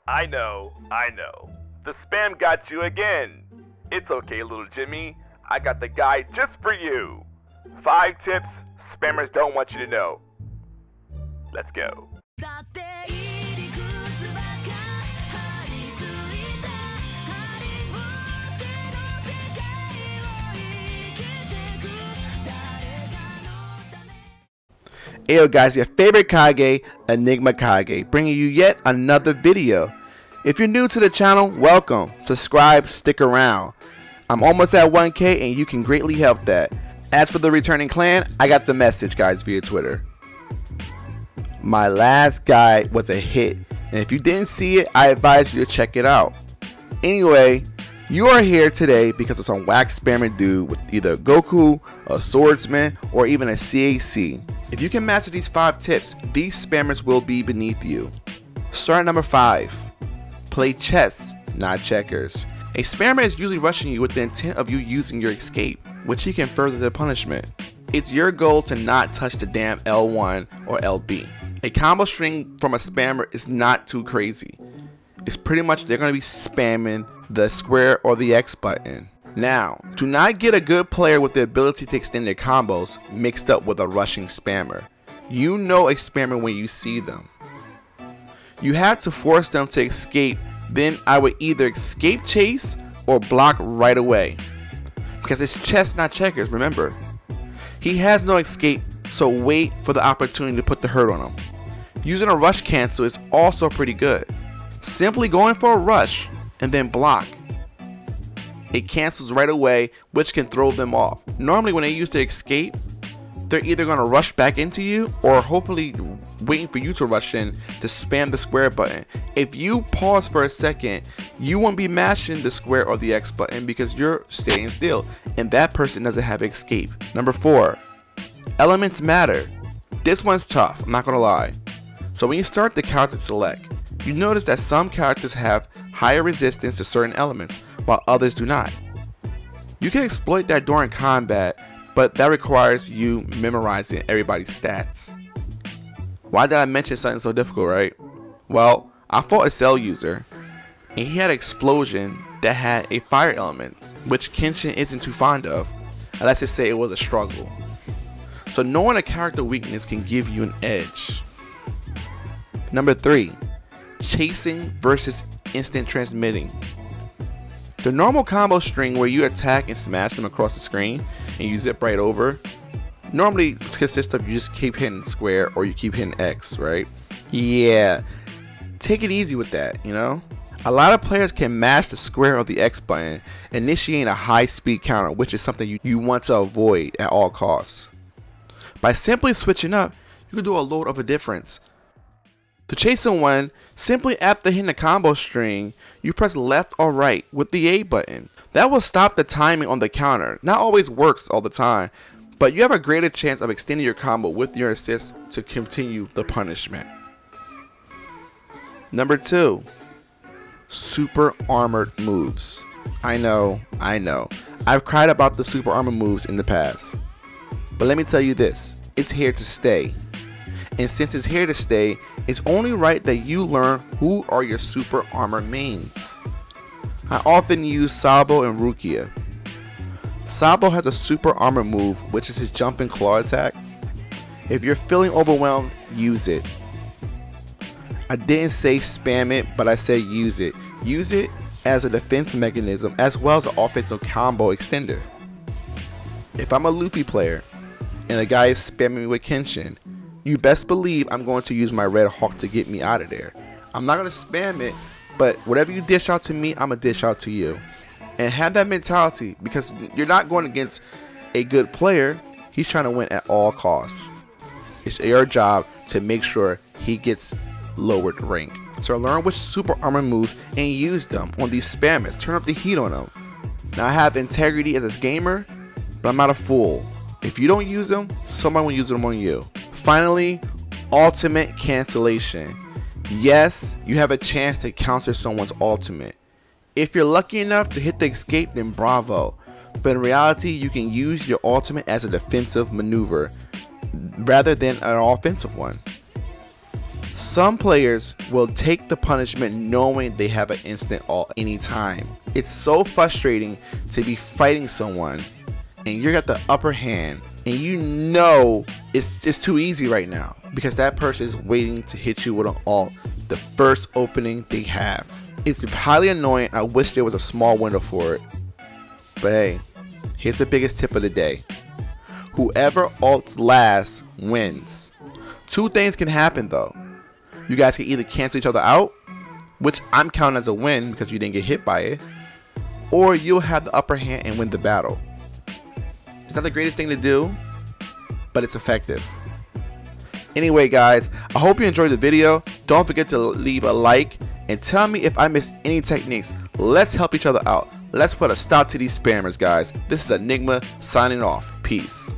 I know. The spam got you again. It's okay, little Jimmy. I got the guide just for you. 5 tips spammers don't want you to know. Let's go. Ayo guys, your favorite Kage, Enigma Kage, bringing you yet another video. If you're new to the channel, welcome. Subscribe, stick around. I'm almost at 1K and you can greatly help that. As for the returning clan, I got the message guys via Twitter. My last guide was a hit, and if you didn't see it, I advise you to check it out. Anyway, you are here today because of some whack spamming dude with either a Goku, a swordsman, or even a CAC. If you can master these 5 tips, these spammers will be beneath you. Start number 5. Play chess, not checkers. A spammer is usually rushing you with the intent of you using your escape, which he can further their punishment. It's your goal to not touch the damn L1 or LB. A combo string from a spammer is not too crazy. It's pretty much they're going to be spamming the square or the X button. Now, do not get a good player with the ability to extend their combos mixed up with a rushing spammer. You know a spammer when you see them. You have to force them to escape, then I would either escape chase or block right away. Because it's chess not checkers, remember. He has no escape, so wait for the opportunity to put the hurt on him. Using a rush cancel is also pretty good. Simply going for a rush and then block. It cancels right away, which can throw them off. Normally when they use the escape, they're either going to rush back into you or hopefully waiting for you to rush in to spam the square button. If you pause for a second, you won't be mashing the square or the X button because you're staying still and that person doesn't have escape. Number 4, elements matter. This one's tough, I'm not going to lie. So when you start the character select, you notice that some characters have higher resistance to certain elements while others do not. You can exploit that during combat, but that requires you memorizing everybody's stats. Why did I mention something so difficult, right? Well, I fought a cell user and he had an explosion that had a fire element, which Kenshin isn't too fond of. And let's just say it was a struggle. So knowing a character weakness can give you an edge. Number 3, chasing versus instant transmitting. The normal combo string where you attack and smash them across the screen and you zip right over normally consists of you just keep hitting square or you keep hitting X, right? Yeah, take it easy with that, you know? A lot of players can mash the square or the X button, initiating a high speed counter, which is something you want to avoid at all costs. By simply switching up, you can do a load of a difference. To chase someone, simply after hitting the combo string, you press left or right with the A button. That will stop the timing on the counter. Not always works all the time, but you have a greater chance of extending your combo with your assist to continue the punishment. Number 2, super armored moves. I know. I've cried about the super armor moves in the past. But let me tell you this, it's here to stay. And since it's here to stay, it's only right that you learn who are your super armor mains. I often use Sabo and Rukia. Sabo has a super armor move, which is his jumping claw attack. If you're feeling overwhelmed, use it. I didn't say spam it, but I said use it. Use it as a defense mechanism as well as an offensive combo extender. If I'm a Luffy player and a guy is spamming me with Kenshin, you best believe I'm going to use my Red Hawk to get me out of there. I'm not going to spam it, but whatever you dish out to me, I'm going to dish out to you. And have that mentality because you're not going against a good player. He's trying to win at all costs. It's your job to make sure he gets lowered rank. So learn which super armor moves and use them on these spammers. Turn up the heat on them. Now I have integrity as a gamer, but I'm not a fool. If you don't use them, someone will use them on you. Finally, ultimate cancellation. Yes, you have a chance to counter someone's ultimate. If you're lucky enough to hit the escape, then bravo. But in reality, you can use your ultimate as a defensive maneuver rather than an offensive one. Some players will take the punishment knowing they have an instant ult anytime. It's so frustrating to be fighting someone and you got the upper hand and you know it's too easy right now because that person is waiting to hit you with an ult the first opening they have. It's highly annoying. I wish there was a small window for it. But hey, here's the biggest tip of the day. Whoever ults last wins. Two things can happen though. You guys can either cancel each other out, which I'm counting as a win because you didn't get hit by it, or you'll have the upper hand and win the battle. It's not the greatest thing to do, but it's effective. Anyway guys, I hope you enjoyed the video. Don't forget to leave a like and tell me if I missed any techniques. Let's help each other out. Let's put a stop to these spammers, guys. This is Enigma signing off. Peace.